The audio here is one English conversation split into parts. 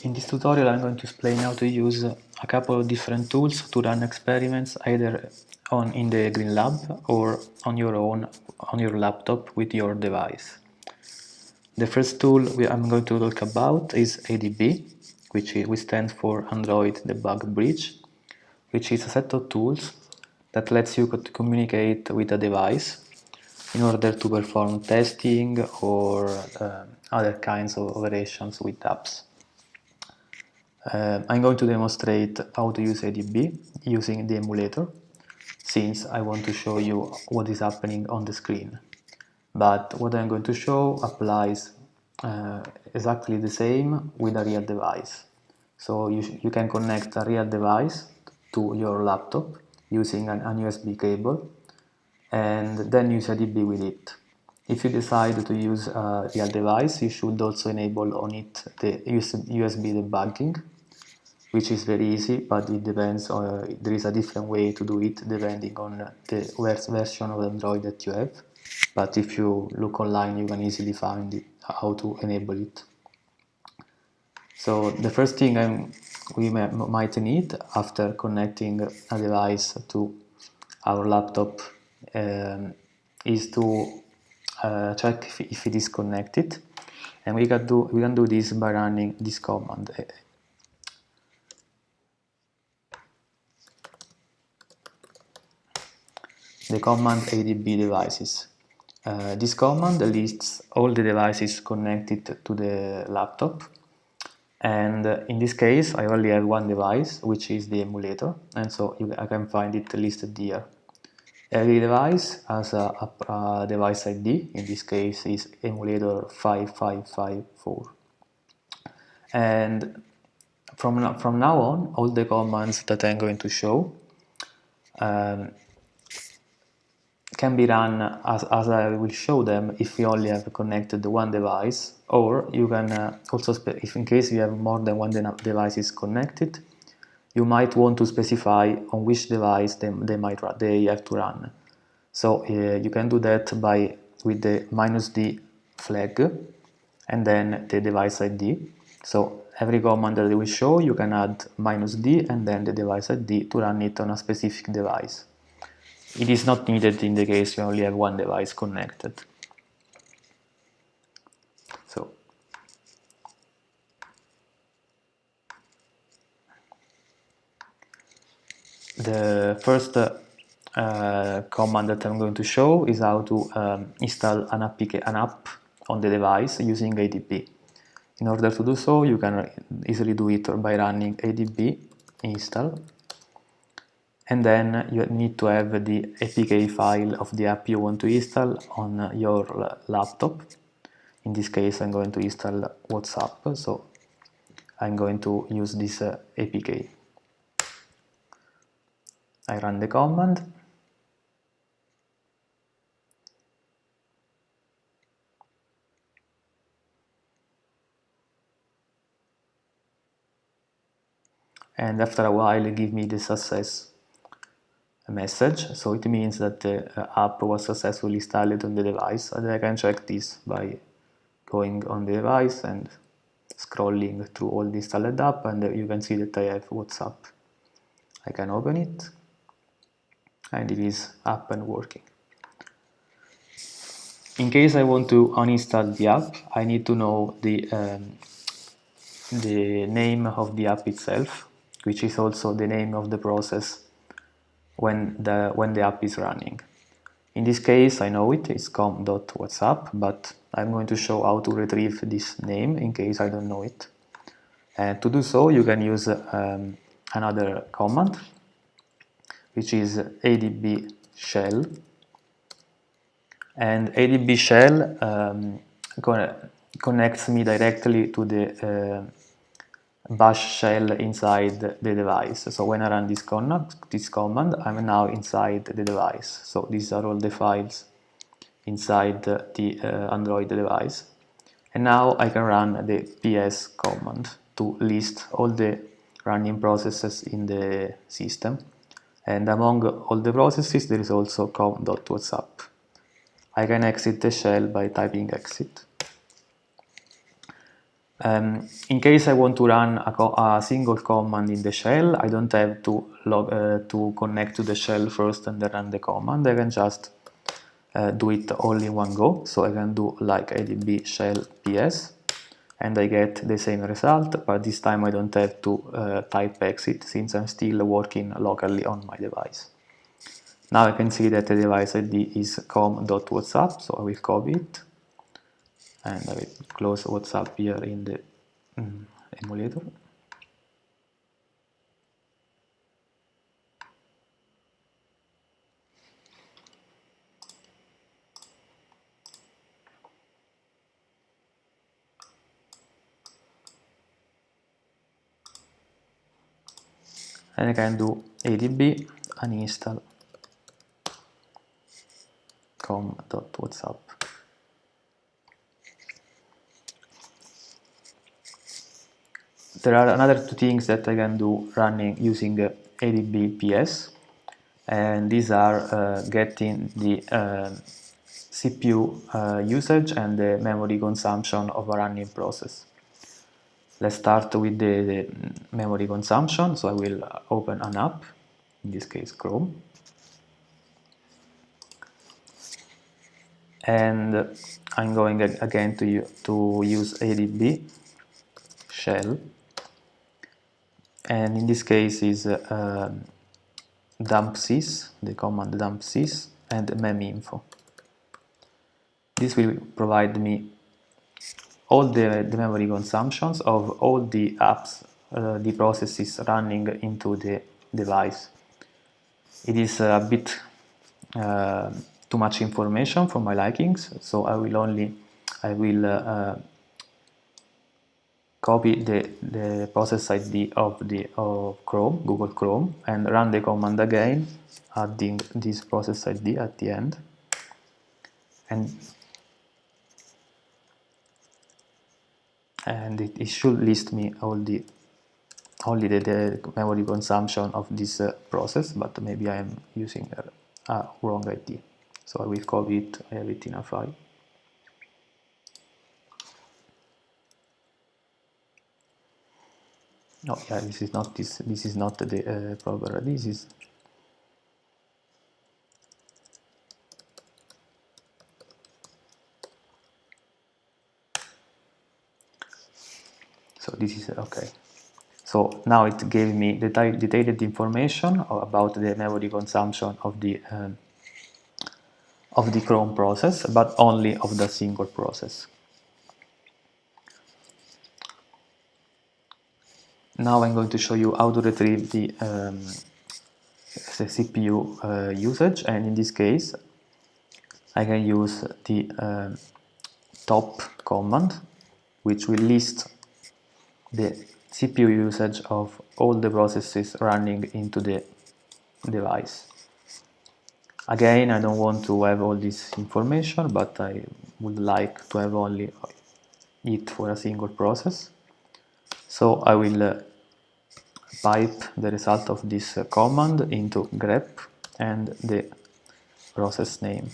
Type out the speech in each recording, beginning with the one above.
In this tutorial I'm going to explain how to use a couple of different tools to run experiments either in the Green Lab or on your own on your laptop with your device. The first tool I'm going to talk about is ADB, which stands for Android Debug Bridge, which is a set of tools that lets you communicate with a device in order to perform testing or other kinds of operations with apps. I'm going to demonstrate how to use ADB using the emulator, since I want to show you what is happening on the screen. But what I'm going to show applies exactly the same with a real device. So you can connect a real device to your laptop using an USB cable and then use ADB with it. If you decide to use a real device, you should also enable on it the USB debugging, which is very easy, but it depends on, there is a different way to do it depending on the version of Android that you have. But if you look online, you can easily find how to enable it. So the first thing we might need after connecting a device to our laptop is to check if it is connected, and we can do this by running this command. The command adb devices. This command lists all the devices connected to the laptop, and in this case I only have one device, which is the emulator, and so I can find it listed here. Every device has a device ID, in this case is emulator 5554. And from now on, all the commands that I'm going to show can be run as I will show them if you only have connected one device, or you can also, if in case you have more than one device is connected, you might want to specify on which device they have to run. So you can do that with the -d flag and then the device ID. So every command that I will show, you can add -d and then the device ID to run it on a specific device. It is not needed in the case you only have one device connected. So the first command that I'm going to show is how to install an app on the device using ADB. In order to do so, you can easily do it by running ADB install, and then you need to have the APK file of the app you want to install on your laptop. In this case, I'm going to install WhatsApp, so I'm going to use this APK. I run the command. And after a while, it gives me the success message. So it means that the app was successfully installed on the device. And I can check this by going on the device and scrolling through all the installed app, and you can see that I have WhatsApp. I can open it, and it is up and working. In case I want to uninstall the app, I need to know the name of the app itself, which is also the name of the process when the app is running. In this case, I know it's com.whatsapp, but I'm going to show how to retrieve this name in case I don't know it. And to do so, you can use another command, which is adb shell. And adb shell connects me directly to the bash shell inside the device. So when I run this command, I'm now inside the device. So these are all the files inside the Android device. And now I can run the ps command to list all the running processes in the system. And among all the processes, there is also com.whatsapp. I can exit the shell by typing exit. In case I want to run a single command in the shell, I don't have to connect to the shell first and then run the command. I can just do it all in one go. So I can do like adb shell ps, and I get the same result, but this time I don't have to type exit since I'm still working locally on my device. Now I can see that the device ID is com.whatsapp, so I will copy it, and I will close WhatsApp here in the emulator. And I can do adb uninstall com.whatsapp. There are another two things that I can do running using adb ps, and these are getting the CPU usage and the memory consumption of a running process. Let's start with the memory consumption. So I will open an app, in this case Chrome, and I'm going again to use adb shell, and in this case is dump sys, the command dump sys, and meminfo. This will provide me all the memory consumptions of all the apps, the processes running into the device. It is a bit too much information for my likings, so I will copy the process ID of Chrome, Google Chrome, and run the command again, adding this process ID at the end, and it should list me only the memory consumption of this process, but maybe I am using a wrong ID. So I will copy it, I have it in a file. Oh yeah, this is not the proper ID. This is okay. So now it gave me detailed information about the memory consumption of the Chrome process, but only of the single process. Now I'm going to show you how to retrieve the CPU usage, and in this case I can use the top command, which will list the CPU usage of all the processes running into the device. Again, I don't want to have all this information, but I would like to have only it for a single process. So I will pipe the result of this command into grep and the process name.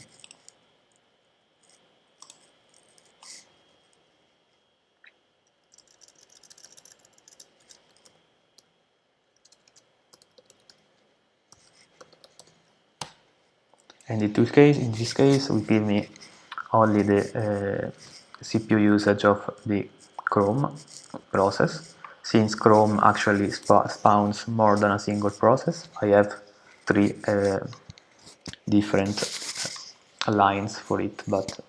And in this case, will give me only the CPU usage of the Chrome process. Since Chrome actually spawns more than a single process, I have three different lines for it, but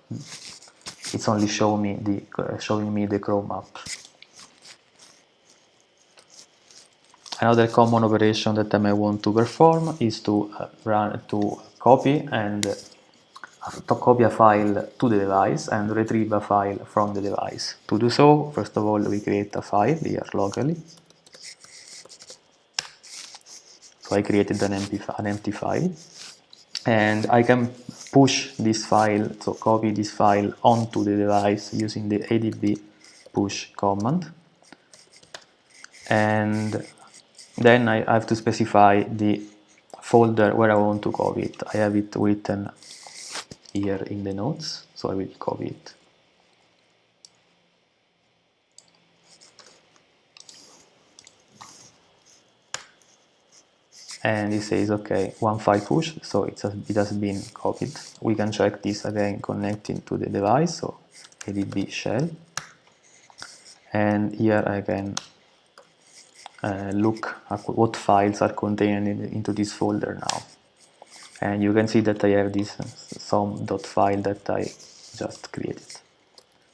it's only showing me the Chrome app. Another common operation that I may want to perform is to copy a file to the device and retrieve a file from the device. To do so, first of all, we create a file here locally. So I created an empty file, and I can push this file, so copy this file onto the device using the adb push command, and then I have to specify the folder where I want to copy it. I have it written here in the notes, so I will copy it. and it says okay, one file push, so it has been copied. We can check this again connecting to the device, so adb shell, and here I can look at what files are contained into this folder now, and you can see that I have this some.file that I just created.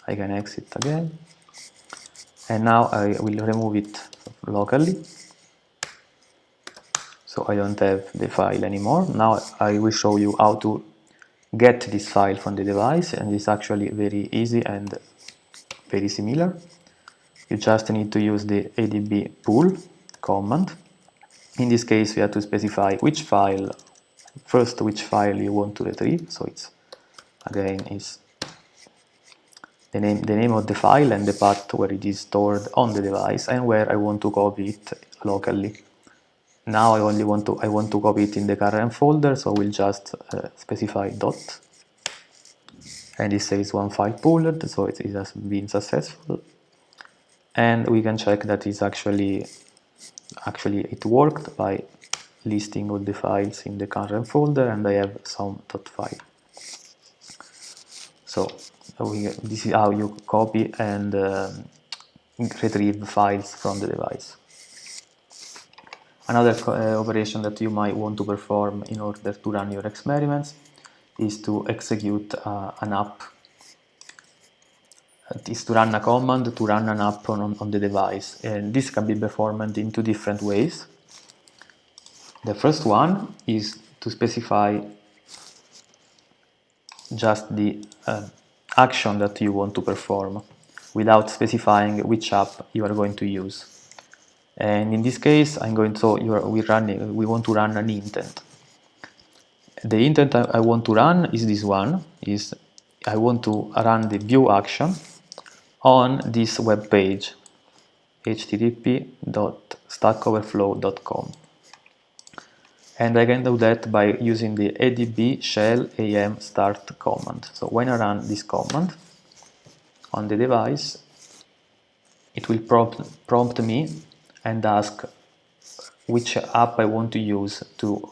I can exit again, and now I will remove it locally, so I don't have the file anymore. Now I will show you how to get this file from the device, and it's actually very easy and very similar. You just need to use the adb pull command. In this case, we have to specify which file you want to retrieve. So it's again is the name of the file and the path where it is stored on the device and where I want to copy it locally. Now I want to copy it in the current folder, so I will just specify dot, and it says one file pulled, so it has been successful. And we can check that it's actually it worked by listing all the files in the current folder, and I have some .file. So this is how you copy and retrieve files from the device. Another operation that you might want to perform in order to run your experiments is to execute an app. It is to run a command to run an app on the device, and this can be performed in two different ways. The first one is to specify just the action that you want to perform without specifying which app you are going to use. And in this case, we want to run an intent. The intent I want to run is this one. I want to run the view action on this web page, http://stackoverflow.com. And I can do that by using the adb shell am start command. So when I run this command on the device, it will prompt me and ask which app I want to use to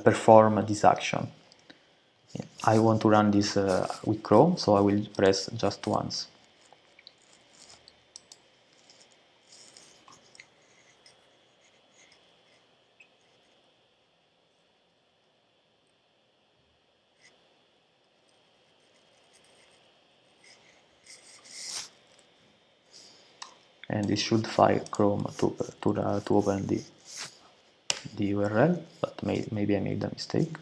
perform this action. I want to run this with Chrome, so I will press just once. And it should fire Chrome to open the URL, but maybe I made a mistake.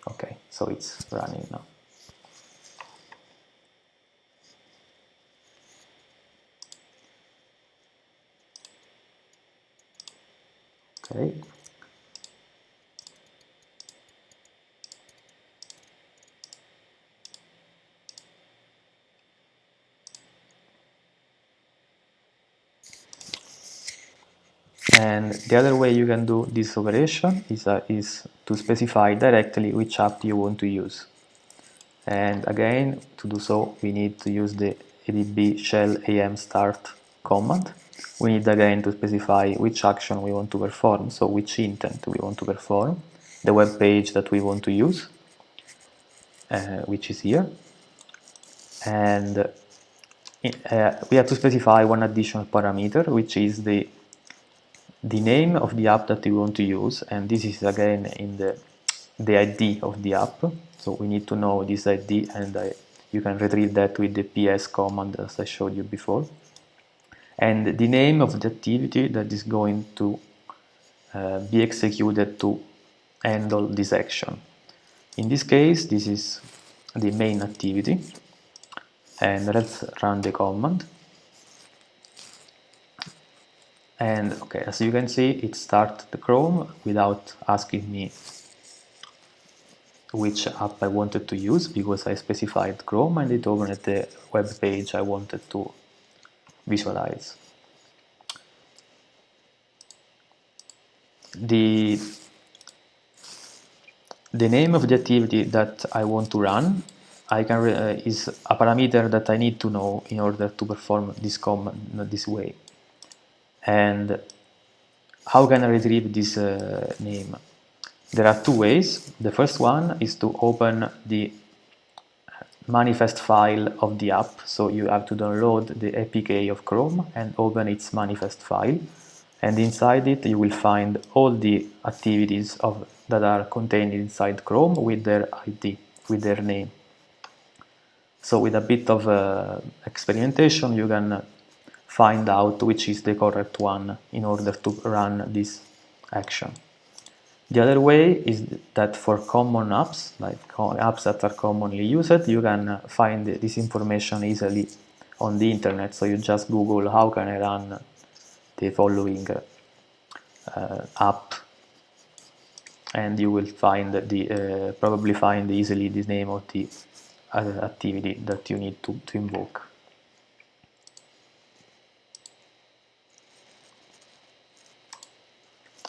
Okay, so it's running now. Okay. And the other way you can do this operation is to specify directly which app you want to use. And again, to do so, we need to use the adb shell am start command. We need again to specify which action we want to perform, so which intent we want to perform, the web page that we want to use, which is here. And we have to specify one additional parameter, which is the name of the app that we want to use, and this is again in the ID of the app. So we need to know this ID, and you can retrieve that with the ps command as I showed you before. And the name of the activity that is going to be executed to handle this action. In this case, this is the main activity, and let's run the command. And okay, as you can see, it started the Chrome without asking me which app I wanted to use, because I specified Chrome and it opened the web page I wanted to visualize. The name of the activity that I want to run is a parameter that I need to know in order to perform this command this way. And how can I retrieve this name? There are two ways. The first one is to open the manifest file of the app. So you have to download the APK of Chrome and open its manifest file. And inside it you will find all the activities that are contained inside Chrome with their ID, with their name. So with a bit of experimentation you can find out which is the correct one in order to run this action. The other way is that for common apps, like apps that are commonly used, you can find this information easily on the internet. So you just Google how can I run the following app, and you will find probably find easily the name of the activity that you need to invoke.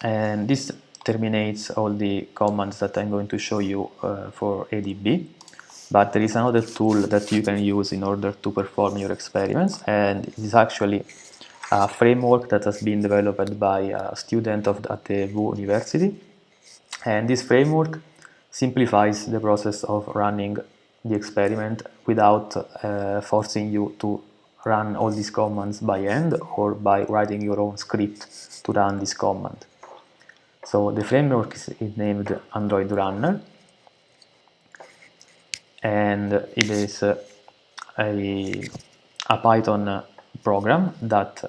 And this terminates all the commands that I'm going to show you for ADB. But there is another tool that you can use in order to perform your experiments, and it is actually a framework that has been developed by a student at the VU University. And this framework simplifies the process of running the experiment without forcing you to run all these commands by hand or by writing your own script to run this command. So the framework is named AndroidRunner, and it is a Python program that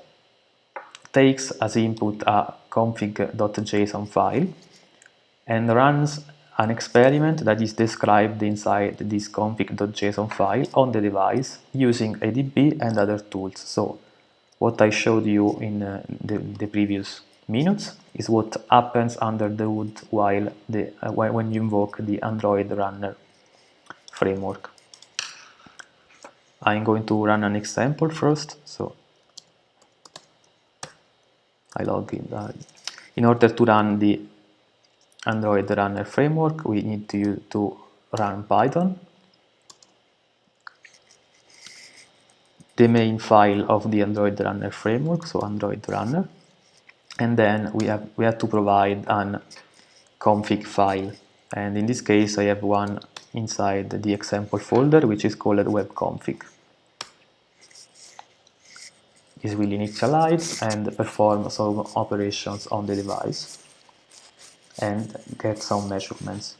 takes as input a config.json file and runs an experiment that is described inside this config.json file on the device using ADB and other tools. So what I showed you in the previous minutes is what happens under the hood while when you invoke the AndroidRunner framework. I'm going to run an example first, so I log in. In order to run the AndroidRunner framework, we need to run Python. The main file of the AndroidRunner framework, so AndroidRunner, and then we have to provide an config file, and in this case I have one inside the example folder which is called webconfig. This will initialize and perform some operations on the device and get some measurements.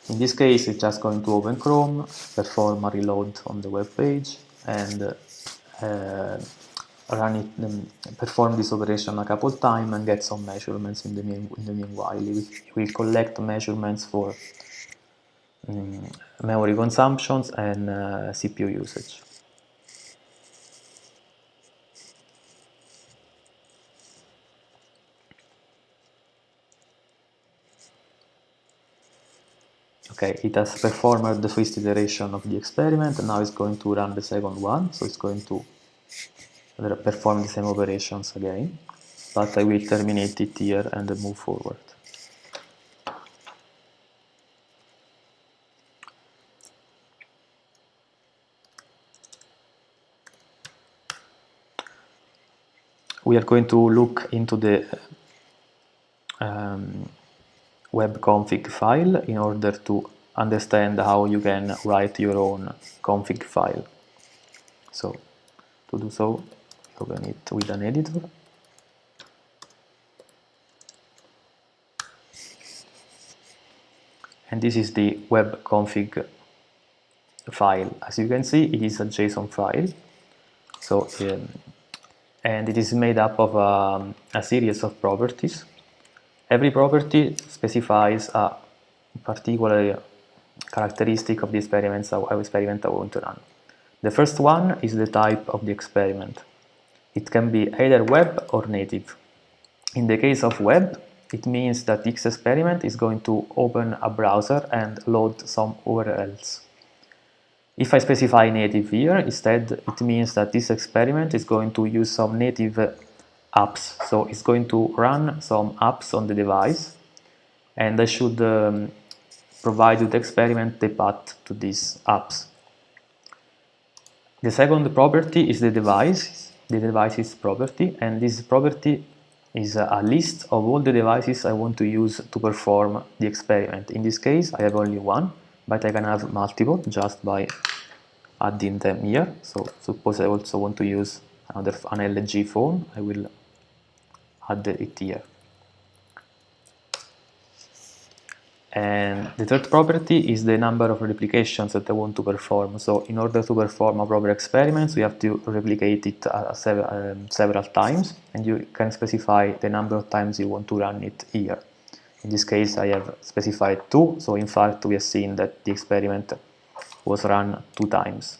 In this case it's just going to open Chrome, perform a reload on the web page, and perform this operation a couple of times and get some measurements in the meanwhile. It will collect measurements for memory consumptions and CPU usage. Okay, it has performed the first iteration of the experiment, and now it's going to run the second one, so it's going to perform the same operations again, but I will terminate it here and move forward. We are going to look into the webconfig file in order to understand how you can write your own config file. So to do so, open it with an editor. And this is the webconfig file. As you can see, it is a JSON file. So and it is made up of a series of properties. Every property specifies a particular characteristic of the experiment I want to run. The first one is the type of the experiment. It can be either web or native. In the case of web, it means that this experiment is going to open a browser and load some URLs. If I specify native here, instead it means that this experiment is going to use some native apps. So it's going to run some apps on the device, and I should provide with the experiment the path to these apps. The second property is the devices property, and this property is a list of all the devices I want to use to perform the experiment. In this case, I have only one, but I can have multiple just by adding them here. So suppose I also want to use an LG phone, I will add it here. And the third property is the number of replications that I want to perform. So in order to perform a proper experiment, we have to replicate it several times, and you can specify the number of times you want to run it here. In this case, I have specified 2, so in fact we have seen that the experiment was run 2 times.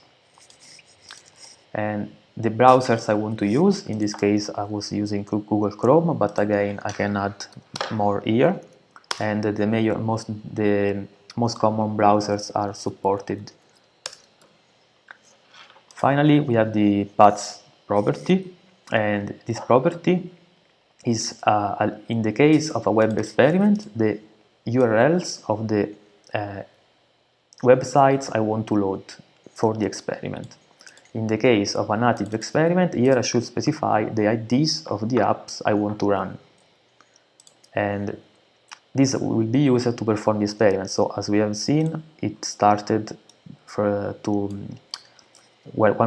And the browsers I want to use, in this case I was using Google Chrome, but again I can add more here. And the most common browsers are supported. Finally, we have the paths property, and this property is, in the case of a web experiment, the URLs of the websites I want to load for the experiment. In the case of a native experiment, here I should specify the IDs of the apps I want to run. And this will be used to perform the experiment. So as we have seen, it started when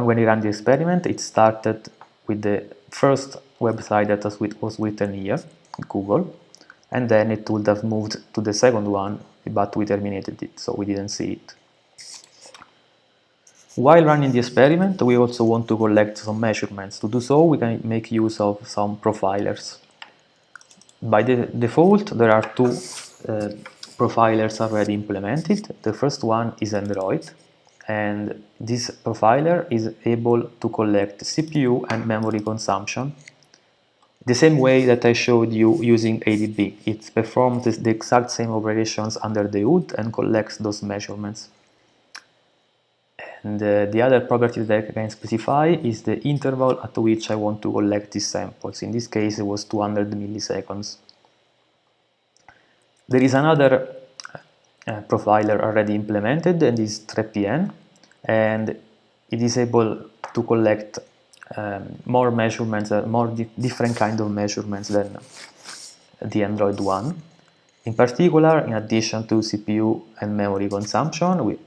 we ran the experiment, it started with the first website that was written here, Google, and then it would have moved to the second one, but we terminated it, so we didn't see it. While running the experiment, we also want to collect some measurements. To do so, we can make use of some profilers. By default, there are 2 profilers already implemented. The first one is Android, and this profiler is able to collect CPU and memory consumption the same way that I showed you using ADB. It performs the exact same operations under the hood and collects those measurements. And the other property that I can specify is the interval at which I want to collect these samples. In this case, it was 200 milliseconds. There is another profiler already implemented, and is TrePN, and it is able to collect more measurements, different kind of measurements than the Android one. In particular, in addition to CPU and memory consumption,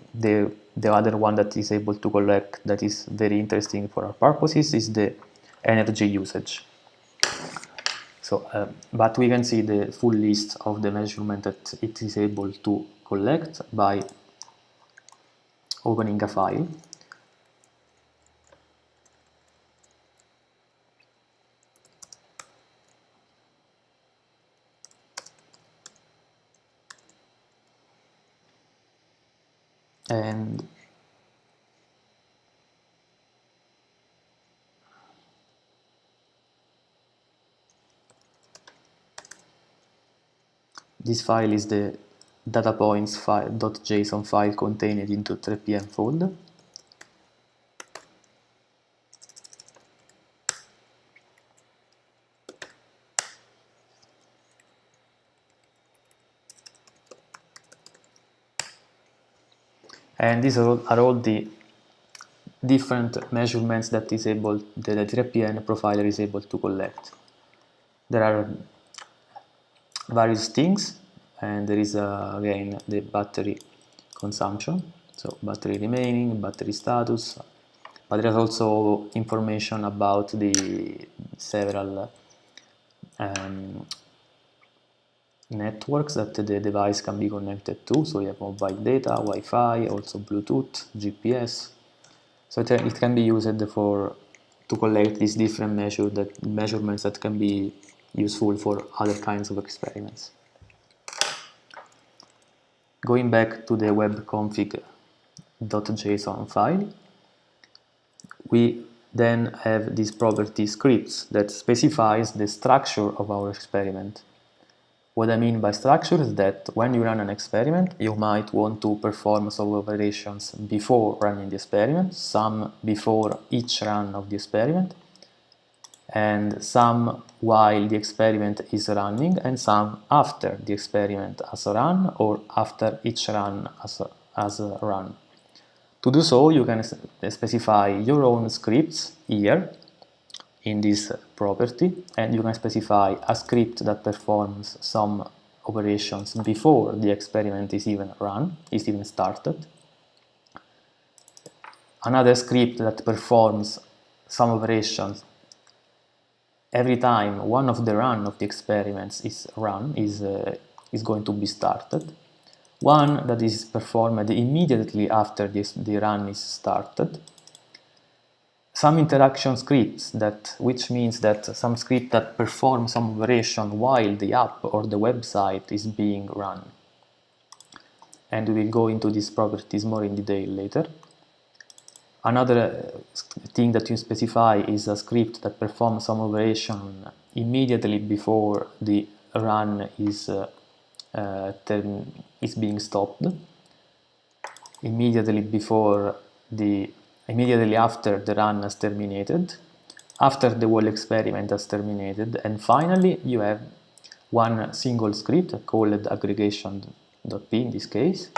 the other one that is able to collect, that is very interesting for our purposes, is the energy usage. So, but we can see the full list of the measurement that it is able to collect by opening a file. And this file is the data points file.json file contained into TrePN folder. And these are all the different measurements that the TrePN profiler is able to collect. There are various things, and there is again the battery consumption, so battery remaining, battery status, but there is also information about the several networks that the device can be connected to. So you have mobile data, Wi-Fi, also Bluetooth, GPS. So it can be used to collect these different measurements that can be useful for other kinds of experiments. Going back to the webconfig.json file, we then have this property scripts that specifies the structure of our experiment. What I mean by structure is that when you run an experiment, you might want to perform some operations before running the experiment, some before each run of the experiment, and some while the experiment is running, and some after the experiment has run or after each run has run. To do so, you can specify your own scripts here in this property, and you can specify a script that performs some operations before the experiment is even started, another script that performs some operations every time one of the run of the experiments is going to be started, one that is performed immediately after the run is started, some interaction scripts, which means that some script that perform some operation while the app or the website is being run. And we will go into these properties more in detail later. Another thing that you specify is a script that performs some operation immediately before the run is being stopped, immediately after the run has terminated, after the whole experiment has terminated, and finally you have one single script called aggregation.p in this case,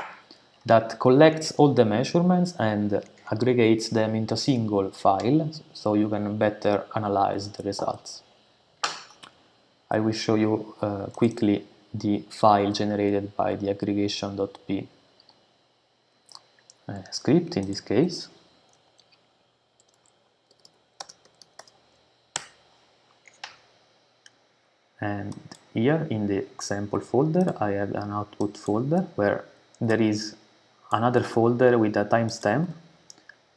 that collects all the measurements and aggregates them into a single file so you can better analyze the results. I will show you quickly the file generated by the aggregation.p script in this case. And here in the example folder I have an output folder where there is another folder with a timestamp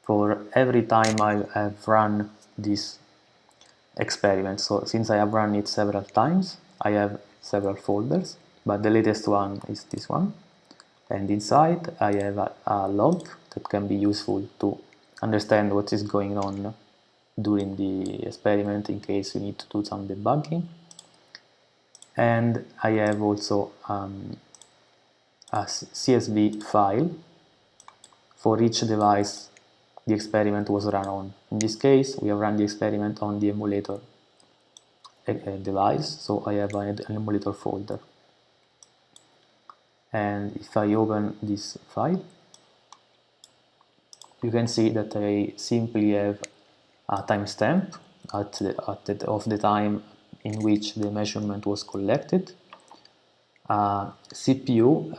for every time I have run this experiment. So since I have run it several times, I have several folders, but the latest one is this one. And inside I have a log that can be useful to understand what is going on during the experiment in case you need to do some debugging. And I have also a CSV file for each device the experiment was run on. In this case, we have run the experiment on the emulator device, so I have an emulator folder. And if I open this file, you can see that I simply have a timestamp of the time in which the measurement was collected, CPU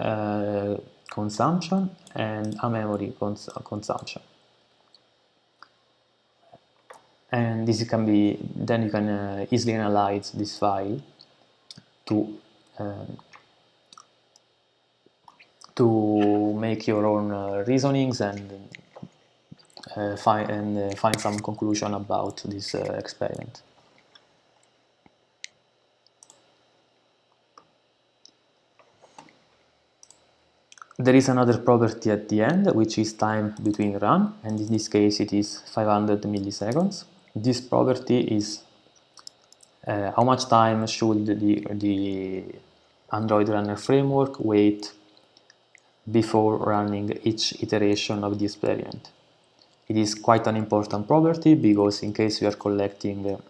consumption, and a memory consumption. And this can be, then you can easily analyze this file to make your own reasonings and find some conclusion about this experiment. There is another property at the end, which is time between run, and in this case it is 500 milliseconds. This property is how much time should the AndroidRunner framework wait before running each iteration of the experiment. It is quite an important property because in case you are collecting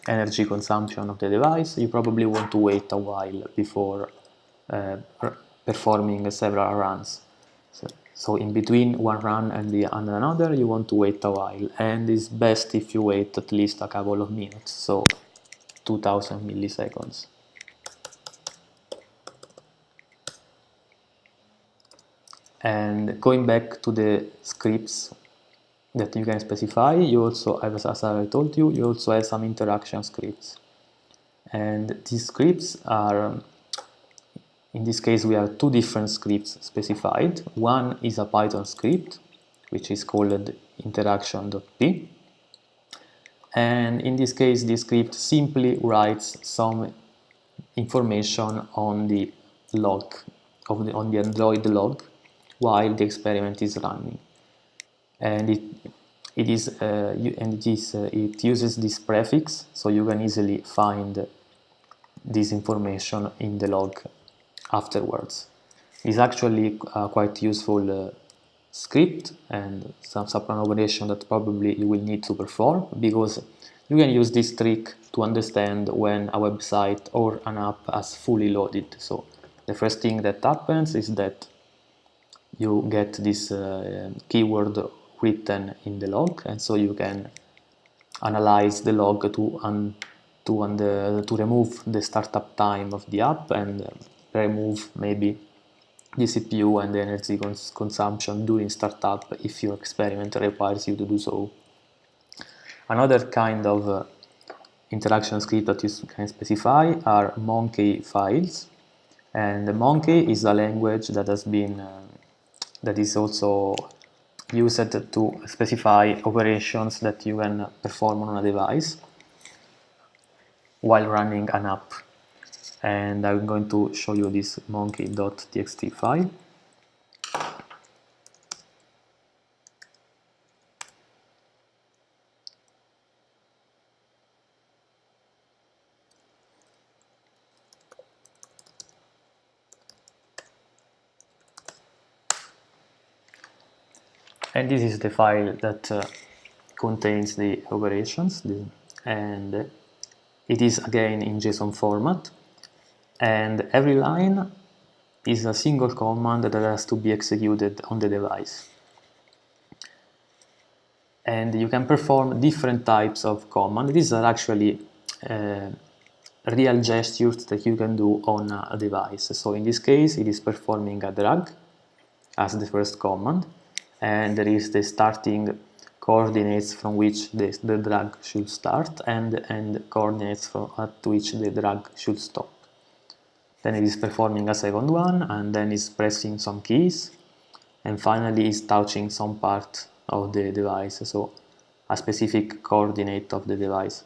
energy consumption of the device, you probably want to wait a while before performing several runs. So in between one run and another, you want to wait a while, and it's best if you wait at least a couple of minutes, so 2000 milliseconds. And going back to the scripts that you can specify, you also have, as I told you, you also have some interaction scripts. And these scripts are, in this case, we have two different scripts specified. One is a Python script, which is called interaction.p. And in this case, the script simply writes some information on the log, on the Android log, while the experiment is running. And it uses this prefix, so you can easily find this information in the log afterwards. It's actually a quite useful script and some operation that probably you will need to perform, because You can use this trick to understand when a website or an app has fully loaded. So the first thing that happens is that you get this keyword written in the log, and so you can analyze the log to remove the startup time of the app and remove maybe the CPU and the energy consumption during startup if your experiment requires you to do so. Another kind of interaction script that you can specify are monkey files, and the monkey is a language that has been that is also used to specify operations that you can perform on a device while running an app. And I'm going to show you this monkey.txt file. And this is the file that contains the operations, and it is again in JSON format, and every line is a single command that has to be executed on the device. And you can perform different types of commands. These are actually real gestures that you can do on a device. So in this case, it is performing a drag as the first command, and there is the starting coordinates from which the drag should start and coordinates at which the drag should stop. Then it is performing a second one, and then is pressing some keys, and finally is touching some part of the device, so a specific coordinate of the device.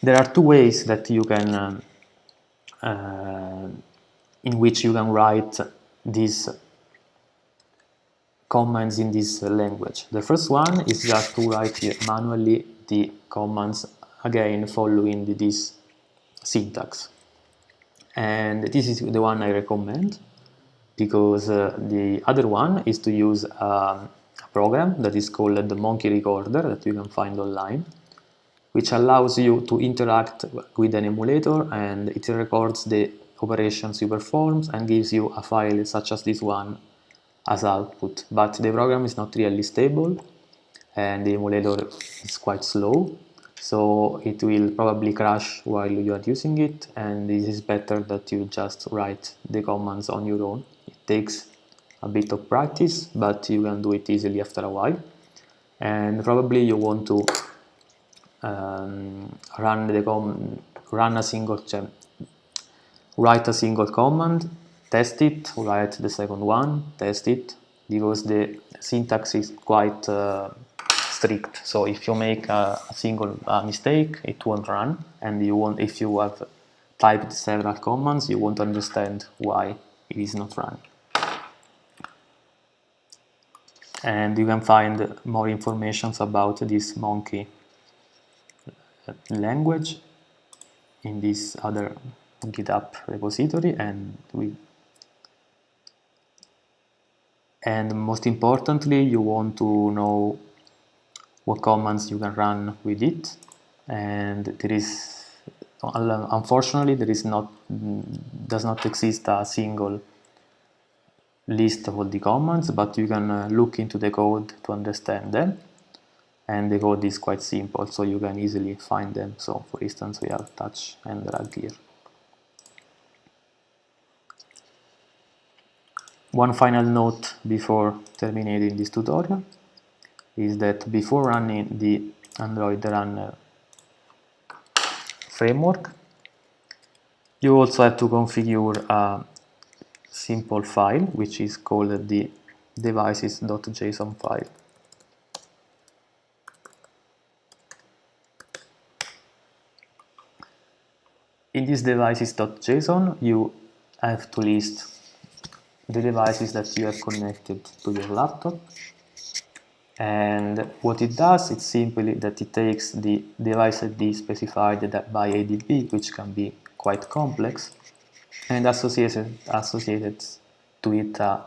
There are two ways that you can in which you can write these commands in this language. The first one is just to write here manually the commands, again following this syntax. And this is the one I recommend, because the other one is to use a program that is called the Monkey Recorder that you can find online, which allows you to interact with an emulator, and it records the operations you perform and gives you a file such as this one as output. But the program is not really stable, and the emulator is quite slow, so it will probably crash while you are using it, and this is better that you just write the commands on your own. It takes a bit of practice, but you can do it easily after a while. And probably you want to write a single command, test it, write the second one, test it, because the syntax is quite strict. So if you make a single mistake, it won't run, and if you have typed several commands, you won't understand why it is not running. And you can find more information about this monkey language in this other GitHub repository, and most importantly, you want to know what commands you can run with it. And there is, unfortunately, does not exist a single list of all the commands, but you can look into the code to understand them. And the code is quite simple, so you can easily find them. So for instance, we have touch and drag here. One final note before terminating this tutorial is that before running the AndroidRunner framework, you also have to configure a simple file, which is called the devices.json file. In this devices.json, you have to list the devices that you have connected to your laptop. And what it does, it's simply that it takes the device ID specified by ADB, which can be quite complex, and associated to it a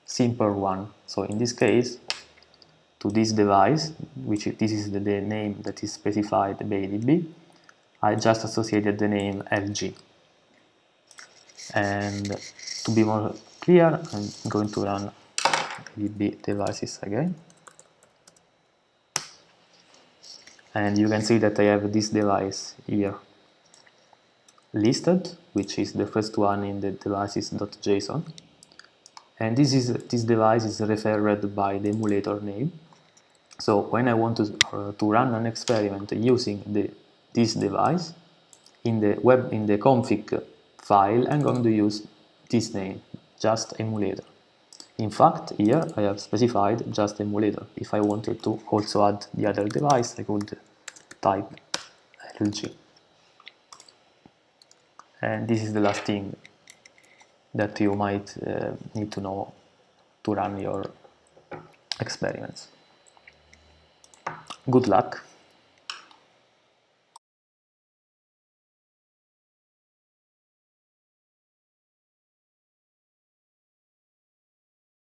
simple one. So in this case, to this device, this is the name that is specified by ADB, I just associated the name LG. And to be more clear, I'm going to run ADB devices again. And you can see that I have this device here listed, which is the first one in the devices.json. And this device is referred by the emulator name. So when I want to run an experiment using this device, in the config file, I'm going to use this name, just emulator. In fact, here I have specified just emulator. If I wanted to also add the other device, I could type LG. And this is the last thing that you might need to know to run your experiments. Good luck!